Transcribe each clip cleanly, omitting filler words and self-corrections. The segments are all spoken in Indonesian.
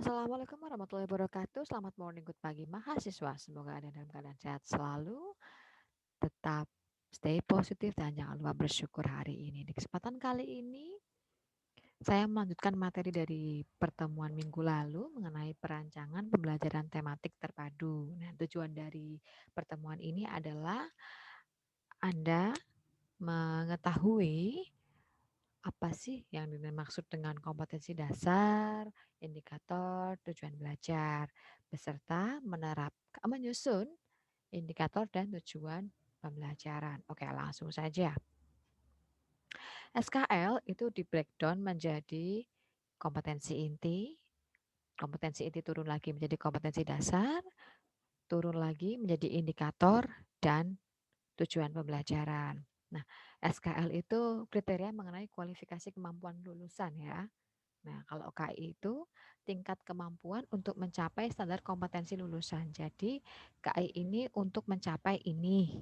Assalamualaikum warahmatullahi wabarakatuh. Selamat morning, good pagi mahasiswa. Semoga Anda dalam keadaan sehat selalu, tetap stay positif dan jangan lupa bersyukur hari ini. Di kesempatan kali ini, saya melanjutkan materi dari pertemuan minggu lalu mengenai perancangan pembelajaran tematik terpadu. Nah, tujuan dari pertemuan ini adalah Anda mengetahui apa sih yang dimaksud dengan kompetensi dasar, indikator, tujuan belajar, beserta menyusun indikator dan tujuan pembelajaran. Oke, langsung saja. SKL itu di breakdown menjadi kompetensi inti turun lagi menjadi kompetensi dasar, turun lagi menjadi indikator dan tujuan pembelajaran. Nah, SKL itu kriteria mengenai kualifikasi kemampuan lulusan ya. Nah, kalau KI itu tingkat kemampuan untuk mencapai standar kompetensi lulusan. Jadi, KI ini untuk mencapai ini,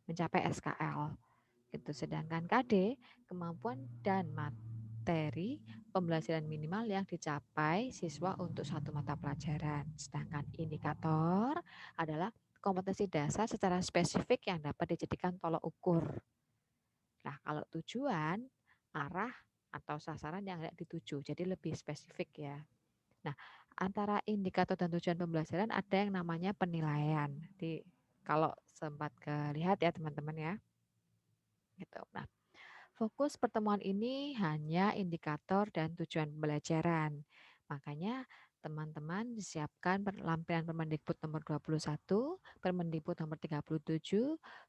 mencapai SKL. Gitu. Sedangkan KD, kemampuan dan materi pembelajaran minimal yang dicapai siswa untuk satu mata pelajaran. Sedangkan indikator adalah kompetensi dasar secara spesifik yang dapat dijadikan tolok ukur. Nah, kalau tujuan, arah atau sasaran yang hendak dituju, jadi lebih spesifik ya. Nah, antara indikator dan tujuan pembelajaran ada yang namanya penilaian. Jadi, kalau sempat lihat ya teman-teman ya. Gitu. Nah, fokus pertemuan ini hanya indikator dan tujuan pembelajaran. Makanya teman-teman disiapkan lampiran Permendikbud nomor 21, Permendikbud nomor 37,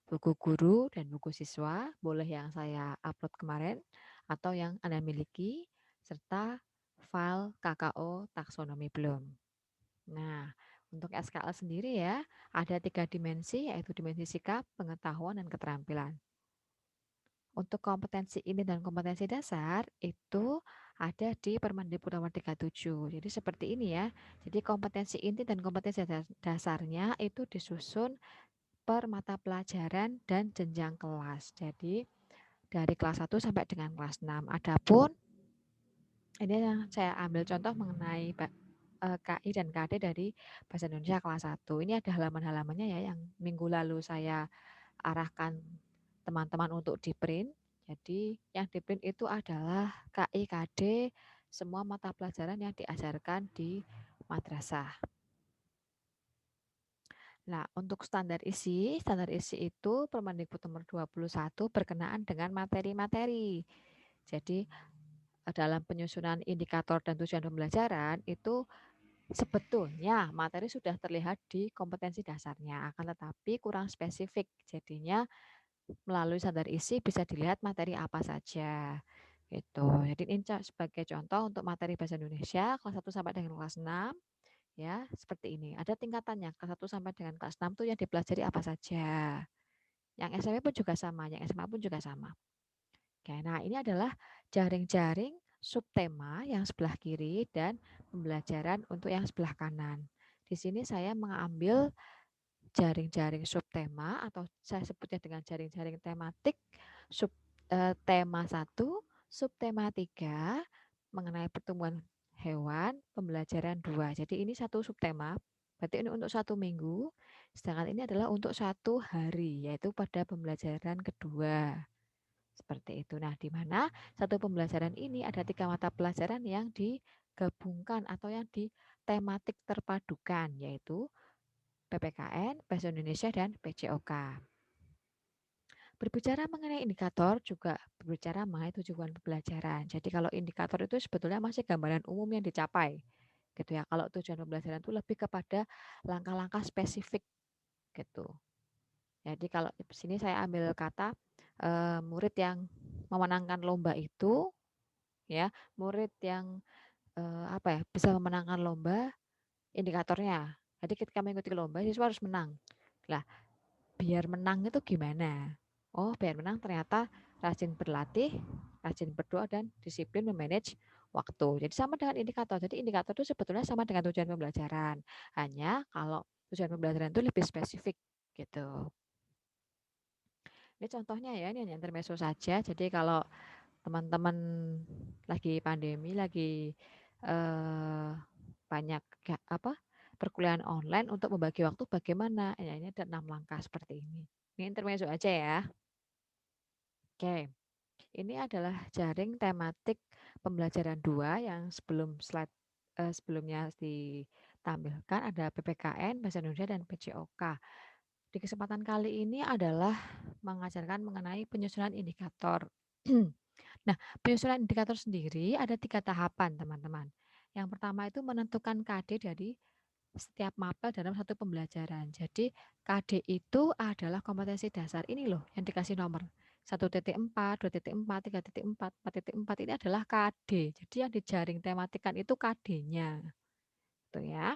buku guru dan buku siswa, boleh yang saya upload kemarin atau yang Anda miliki, serta file KKO taksonomi belum. Nah, untuk SKL sendiri ya, ada 3 dimensi, yaitu dimensi sikap, pengetahuan, dan keterampilan. Untuk kompetensi ini dan kompetensi dasar itu ada di Permendikbud nomor 37. Jadi seperti ini ya. Jadi kompetensi inti dan kompetensi dasarnya itu disusun per mata pelajaran dan jenjang kelas. Jadi dari kelas 1 sampai dengan kelas 6. Adapun ini yang saya ambil contoh mengenai KI dan KD dari Bahasa Indonesia kelas 1. Ini ada halaman-halamannya ya yang minggu lalu saya arahkan teman-teman untuk di-print. Jadi yang di-print itu adalah KI, KD, semua mata pelajaran yang diajarkan di madrasah. Nah, untuk standar isi itu Permendikbud nomor 21 berkenaan dengan materi-materi. Jadi dalam penyusunan indikator dan tujuan pembelajaran itu sebetulnya materi sudah terlihat di kompetensi dasarnya, akan tetapi kurang spesifik. Jadinya melalui standar isi bisa dilihat materi apa saja. Gitu. Jadi ini sebagai contoh untuk materi bahasa Indonesia kelas 1 sampai dengan kelas 6 ya, seperti ini. Ada tingkatannya kelas 1 sampai dengan kelas 6 tuh yang dipelajari apa saja. Yang SMP pun juga sama, yang SMA pun juga sama. Oke, nah ini adalah jaring-jaring subtema yang sebelah kiri dan pembelajaran untuk yang sebelah kanan. Di sini saya mengambil jaring-jaring subtema atau saya sebutnya dengan jaring-jaring tematik sub tema 1, subtema 3 mengenai pertumbuhan hewan, pembelajaran 2. Jadi ini satu subtema, berarti ini untuk satu minggu, sedangkan ini adalah untuk satu hari, yaitu pada pembelajaran kedua. Seperti itu. Nah, di mana satu pembelajaran ini ada 3 mata pelajaran yang digabungkan atau yang di tematik terpadukan, yaitu PPKN, Bahasa Indonesia, dan PJOK. Berbicara mengenai indikator juga berbicara mengenai tujuan pembelajaran. Jadi kalau indikator itu sebetulnya masih gambaran umum yang dicapai. Gitu ya. Kalau tujuan pembelajaran itu lebih kepada langkah-langkah spesifik gitu. Jadi kalau di sini saya ambil kata murid yang memenangkan lomba itu ya, murid yang apa ya, bisa memenangkan lomba indikatornya. Jadi ketika mengikuti lomba siswa harus menang. Lah, biar menang itu gimana? Oh, biar menang ternyata rajin berlatih, rajin berdoa, dan disiplin memanage waktu. Jadi sama dengan indikator. Jadi indikator itu sebetulnya sama dengan tujuan pembelajaran. Hanya kalau tujuan pembelajaran itu lebih spesifik gitu. Ini contohnya ya, ini hanya intermezzo saja. Jadi kalau teman-teman lagi pandemi, lagi eh, banyak perkuliahan online untuk membagi waktu bagaimana. Ya, ini ada 6 langkah seperti ini. Ini intermezzo aja ya. Oke. Ini adalah jaring tematik pembelajaran 2 yang sebelumnya ditampilkan ada PPKN, Bahasa Indonesia, dan PJOK. Di kesempatan kali ini adalah mengajarkan mengenai penyusunan indikator. Nah, penyusunan indikator sendiri ada 3 tahapan, teman-teman. Yang pertama itu menentukan KD dari setiap mapel dalam satu pembelajaran. Jadi KD itu adalah kompetensi dasar ini loh yang dikasih nomor 1.4, 2.4, 3.4, 4.4 ini adalah KD. Jadi yang dijaring tematikan itu KD-nya. Tuh ya.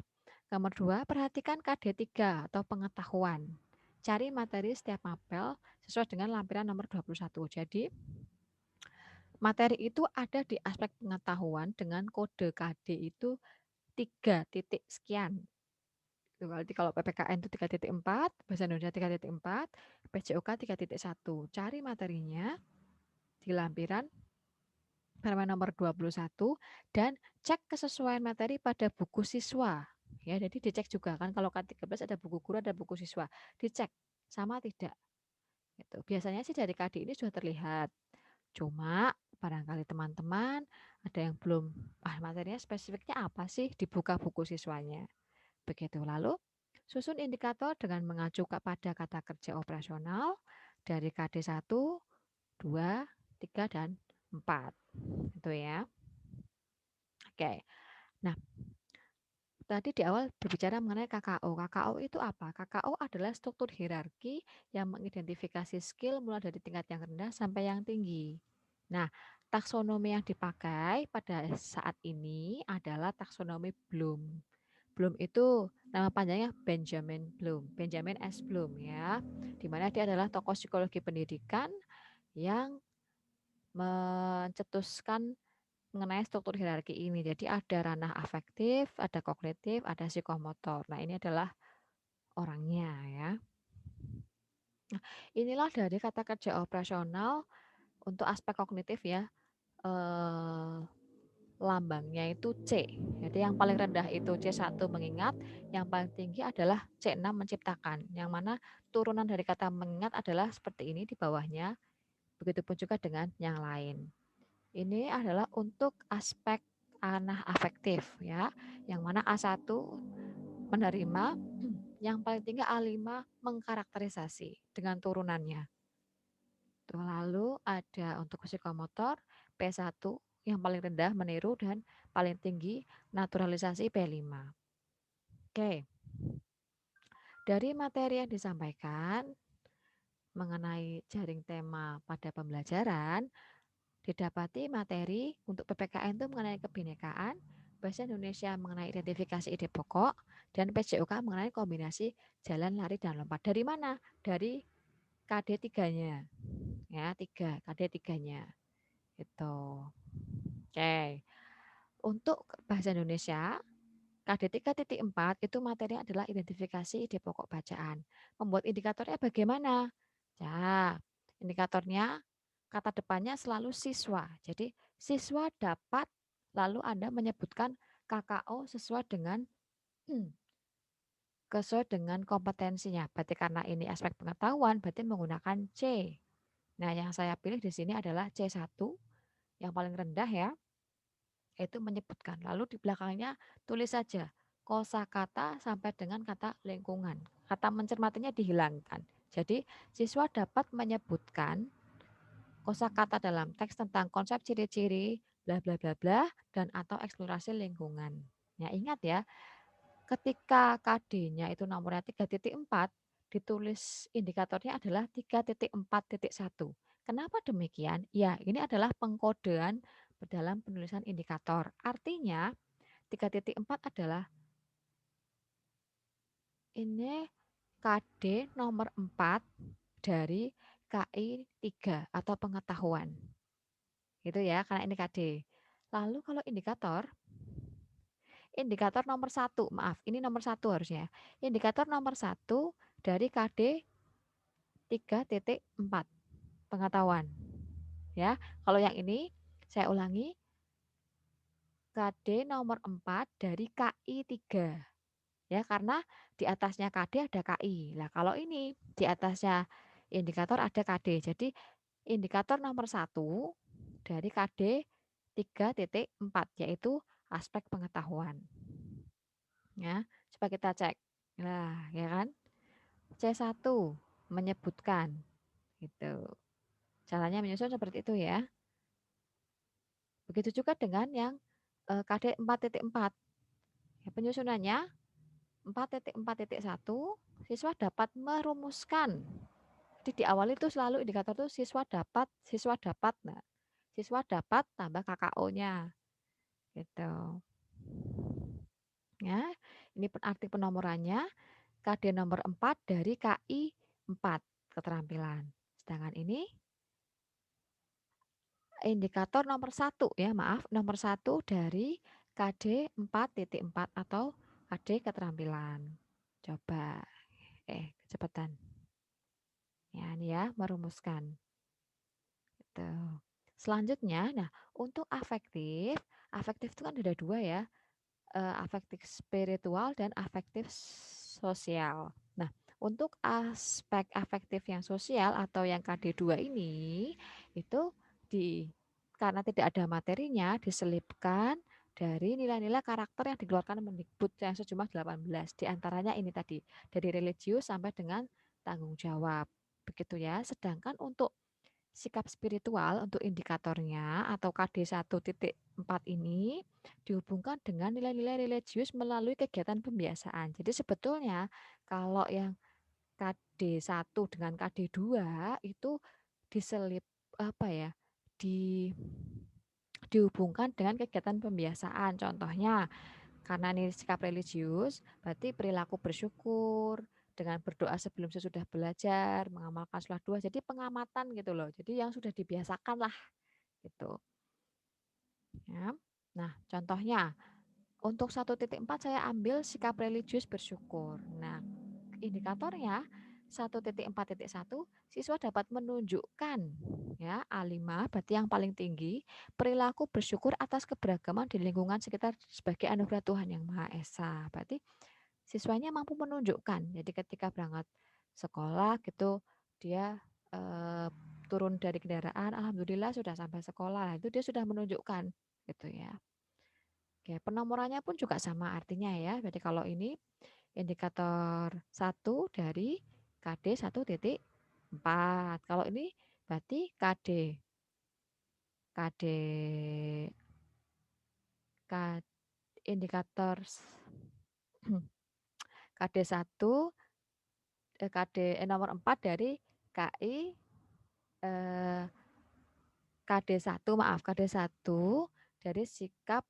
Nomor 2, perhatikan KD 3 atau pengetahuan. Cari materi setiap mapel sesuai dengan lampiran nomor 21. Jadi materi itu ada di aspek pengetahuan dengan kode KD itu 3 titik sekian. Berarti kalau PPKN itu 3.4, Bahasa Indonesia 3.4, PJOK 3.1. Cari materinya di lampiran halaman nomor 21 dan cek kesesuaian materi pada buku siswa. Ya, jadi dicek juga kan kalau K13 ada buku guru, ada buku siswa. Dicek sama tidak. Gitu. Biasanya sih dari KD ini sudah terlihat. Cuma barangkali teman-teman ada yang belum, materinya spesifiknya apa sih, dibuka buku siswanya. Begitu. Lalu susun indikator dengan mengacu pada kata kerja operasional dari KD 1, 2, 3, dan 4. Itu ya. Oke. Nah, tadi di awal berbicara mengenai KKO. KKO itu apa? KKO adalah struktur hierarki yang mengidentifikasi skill mulai dari tingkat yang rendah sampai yang tinggi. Nah, taksonomi yang dipakai pada saat ini adalah taksonomi Bloom. Bloom itu nama panjangnya Benjamin Bloom, Benjamin S. Bloom ya, di mana dia adalah tokoh psikologi pendidikan yang mencetuskan mengenai struktur hierarki ini. Jadi ada ranah afektif, ada kognitif, ada psikomotor. Nah, ini adalah orangnya ya. Nah, inilah dari kata kerja operasional untuk aspek kognitif ya. Eh, lambangnya itu C. Jadi yang paling rendah itu C1 mengingat, yang paling tinggi adalah C6 menciptakan. Yang mana turunan dari kata mengingat adalah seperti ini di bawahnya. Begitupun juga dengan yang lain. Ini adalah untuk aspek ranah afektif ya. Yang mana A1 menerima, yang paling tinggi A5 mengkarakterisasi dengan turunannya. Lalu ada untuk psikomotor P1 yang paling rendah meniru dan paling tinggi naturalisasi P5. Oke. Dari materi yang disampaikan mengenai jaring tema pada pembelajaran, didapati materi untuk PPKN itu mengenai kebinekaan, Bahasa Indonesia mengenai identifikasi ide pokok, dan PJOK mengenai kombinasi jalan, lari, dan lompat. Dari mana? Dari KD 3-nya. Ya, 3, KD 3-nya. Itu. Oke. Untuk bahasa Indonesia, KD 3.4 itu materinya adalah identifikasi ide pokok bacaan. Membuat indikatornya bagaimana? Ya, indikatornya kata depannya selalu siswa. Jadi siswa dapat, lalu Anda menyebutkan KKO sesuai dengan kompetensinya. Berarti karena ini aspek pengetahuan, berarti menggunakan C. Nah, yang saya pilih di sini adalah C1 yang paling rendah ya. Itu menyebutkan. Lalu di belakangnya tulis saja kosakata sampai dengan kata lingkungan. Kata mencermatinya dihilangkan. Jadi siswa dapat menyebutkan kosakata dalam teks tentang konsep ciri-ciri bla bla bla bla dan atau eksplorasi lingkungan. Ya, ingat ya, ketika KD-nya itu nomornya 3.4, ditulis indikatornya adalah 3.4.1. Kenapa demikian? Ya, ini adalah pengkodean dalam penulisan indikator. Artinya 3.4 adalah ini KD nomor 4 dari KI 3 atau pengetahuan. Gitu ya, karena ini KD. Lalu kalau indikator nomor 1, maaf, ini nomor 1 harusnya. Indikator nomor 1 dari KD 3.4 pengetahuan. Ya, kalau yang ini saya ulangi KD nomor 4 dari KI 3. Ya, karena di atasnya KD ada KI. Nah, kalau ini di atasnya indikator ada KD. Jadi indikator nomor 1 dari KD 3.4 yaitu aspek pengetahuan. Ya, coba kita cek. Nah, ya kan? C1 menyebutkan gitu. Caranya menyusun seperti itu ya. Begitu juga dengan yang KD 4.4. Ya, penyusunannya 4.4.1 siswa dapat merumuskan. Jadi diawali itu selalu indikator itu siswa dapat. Nah, siswa dapat tambah KKO-nya gitu. Ya, ini arti penomorannya KD nomor 4 dari KI 4 keterampilan. Sedangkan ini indikator nomor 1 ya, maaf, nomor 1 dari KD 4.4 atau KD keterampilan. Coba kecepatan. Ya, ini ya merumuskan. Gitu. Selanjutnya, nah untuk afektif, afektif itu kan ada dua ya, afektif spiritual dan afektif sosial. Nah, untuk aspek afektif yang sosial atau yang KD2 ini, itu di karena tidak ada materinya, diselipkan dari nilai-nilai karakter yang dikeluarkan Mendikbud yang sejumlah 18. Di antaranya ini tadi, dari religius sampai dengan tanggung jawab. Begitu ya. Sedangkan untuk sikap spiritual untuk indikatornya atau KD1.4 ini dihubungkan dengan nilai-nilai religius melalui kegiatan pembiasaan. Jadi sebetulnya kalau yang KD1 dengan KD2 itu diselip apa ya? di dihubungkan dengan kegiatan pembiasaan. Contohnya, karena ini sikap religius, berarti perilaku bersyukur, dengan berdoa sebelum sesudah belajar, mengamalkan sholat dua, jadi pengamatan gitu loh. Jadi yang sudah dibiasakan lah gitu. Ya. Nah, contohnya untuk 1.4 saya ambil sikap religius bersyukur. Nah, indikatornya 1.4.1 siswa dapat menunjukkan ya A5 berarti yang paling tinggi perilaku bersyukur atas keberagaman di lingkungan sekitar sebagai anugerah Tuhan yang Maha Esa. Berarti siswanya mampu menunjukkan. Jadi ketika berangkat sekolah gitu dia eh, turun dari kendaraan, alhamdulillah sudah sampai sekolah. Itu dia sudah menunjukkan gitu ya. Oke, penomorannya pun juga sama artinya ya. Jadi kalau ini indikator 1 dari KD 1.4. Kalau ini berarti KD indikator KD 1 KD nomor 4 dari KI KD1 maaf KD1 dari sikap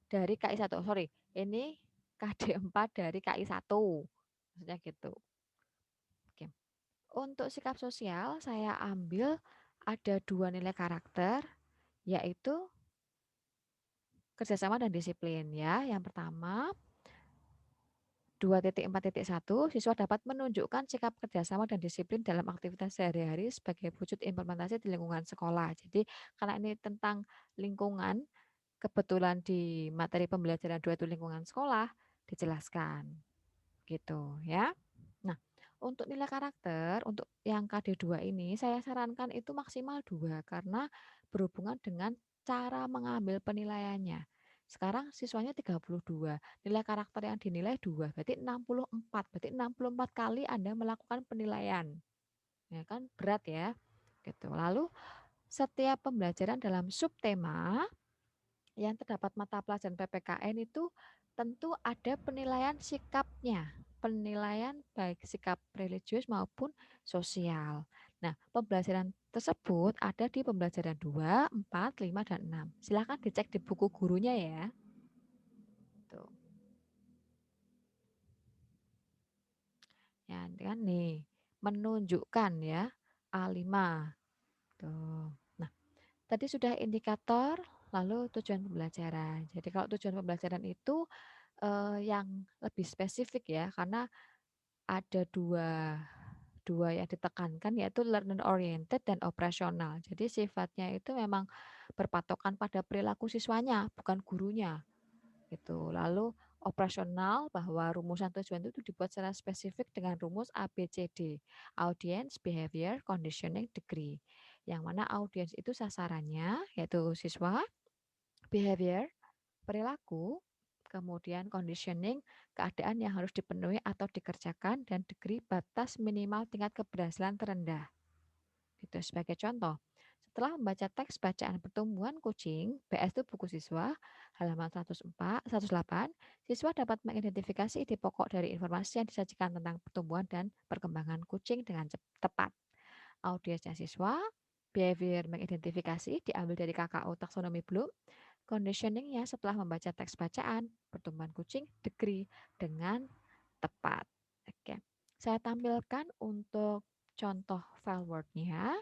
dari KI1. Sorry, ini KD4 dari KI1. Maksudnya gitu. Oke. Untuk sikap sosial saya ambil ada dua nilai karakter yaitu kerjasama dan disiplin ya. Yang pertama 2.4.1 siswa dapat menunjukkan sikap kerjasama dan disiplin dalam aktivitas sehari-hari sebagai wujud implementasi di lingkungan sekolah. Jadi karena ini tentang lingkungan, kebetulan di materi pembelajaran 2 itu lingkungan sekolah dijelaskan gitu ya. Nah, untuk nilai karakter untuk yang KD2 ini saya sarankan itu maksimal 2 karena berhubungan dengan cara mengambil penilaiannya. Sekarang siswanya 32, nilai karakter yang dinilai 2, berarti 64. Berarti 64 kali Anda melakukan penilaian. Ya kan berat ya. Gitu. Lalu setiap pembelajaran dalam subtema yang terdapat mata pelajaran PPKN itu tentu ada penilaian sikapnya, penilaian baik sikap religius maupun sosial. Nah, pembelajaran tersebut ada di pembelajaran 2, 4, 5, dan 6. Silahkan dicek di buku gurunya ya. Tuh. Ya, kan nih, menunjukkan ya A5. Tuh. Nah, tadi sudah indikator, lalu tujuan pembelajaran. Jadi kalau tujuan pembelajaran itu yang lebih spesifik ya, karena ada dua dua yang ditekankan yaitu learner oriented dan operasional. Jadi sifatnya itu memang berpatokan pada perilaku siswanya, bukan gurunya. Gitu. Lalu operasional bahwa rumusan tujuan itu dibuat secara spesifik dengan rumus ABCD, audience, behavior, conditioning, degree. Yang mana audience itu sasarannya yaitu siswa, behavior, perilaku, kemudian conditioning, keadaan yang harus dipenuhi atau dikerjakan, dan degree batas minimal tingkat keberhasilan terendah. Gitu sebagai contoh. Setelah membaca teks bacaan pertumbuhan kucing, BS itu buku siswa, halaman 104, 108, siswa dapat mengidentifikasi ide pokok dari informasi yang disajikan tentang pertumbuhan dan perkembangan kucing dengan tepat. Audiensnya siswa, behavior mengidentifikasi diambil dari KKO taksonomi Bloom, conditioningnya setelah membaca teks bacaan, pertumbuhan kucing, degree dengan tepat. Oke, saya tampilkan untuk contoh file Word-nya.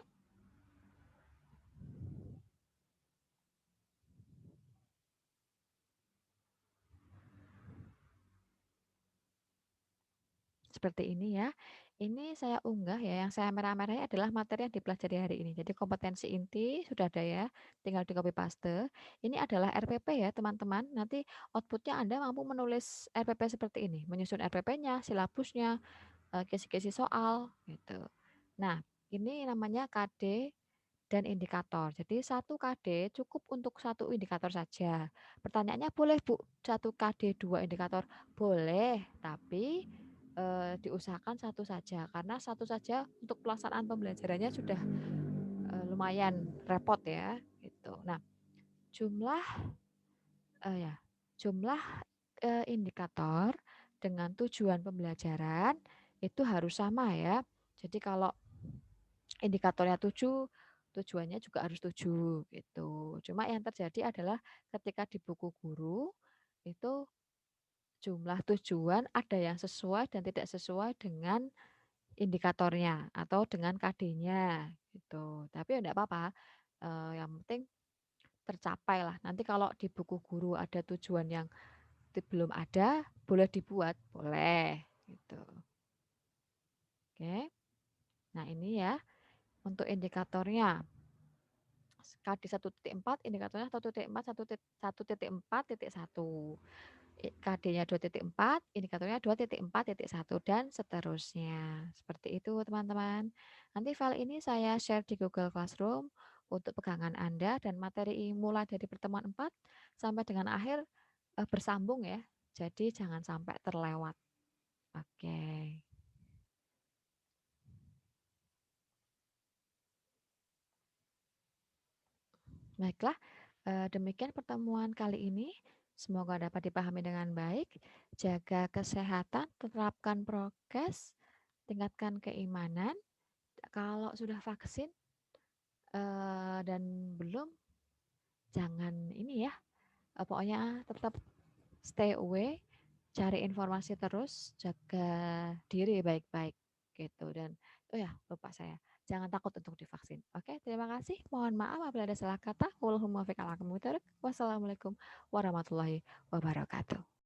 Seperti ini ya. Ini saya unggah ya, yang saya merah-merahnya adalah materi yang dipelajari hari ini. Jadi kompetensi inti sudah ada ya, tinggal di copy paste. Ini adalah RPP ya teman-teman. Nanti outputnya Anda mampu menulis RPP seperti ini, menyusun RPP-nya, silabusnya, kisi-kisi soal gitu. Nah, ini namanya KD dan indikator. Jadi satu KD cukup untuk satu indikator saja. Pertanyaannya boleh Bu, satu KD dua indikator? Boleh, tapi diusahakan satu saja karena satu saja untuk pelaksanaan pembelajarannya sudah lumayan repot ya gitu. Nah, jumlah ya, jumlah indikator dengan tujuan pembelajaran itu harus sama ya. Jadi kalau indikatornya 7, tujuannya juga harus 7 gitu. Cuma yang terjadi adalah ketika di buku guru itu jumlah tujuan ada yang sesuai dan tidak sesuai dengan indikatornya atau dengan KD-nya gitu. Tapi ya enggak apa-apa. Yang penting tercapai lah. Nanti kalau di buku guru ada tujuan yang belum ada, boleh dibuat, boleh gitu. Oke. Nah, ini ya untuk indikatornya. KD 1.4 indikatornya 1.4 1.4.1. KD-nya 2.4, indikatornya 2.4.1 dan seterusnya. Seperti itu teman-teman. Nanti file ini saya share di Google Classroom untuk pegangan Anda dan materi mulai dari pertemuan 4 sampai dengan akhir bersambung ya. Jadi jangan sampai terlewat. Oke. Baiklah, demikian pertemuan kali ini. Semoga dapat dipahami dengan baik. Jaga kesehatan, terapkan prokes, tingkatkan keimanan. Kalau sudah vaksin dan belum, jangan ini ya. Pokoknya tetap stay away, cari informasi terus, jaga diri baik-baik gitu. Dan oh ya, lupa saya. Jangan takut untuk divaksin. Oke, terima kasih. Mohon maaf apabila ada salah kata. Wassalamualaikum warahmatullahi wabarakatuh.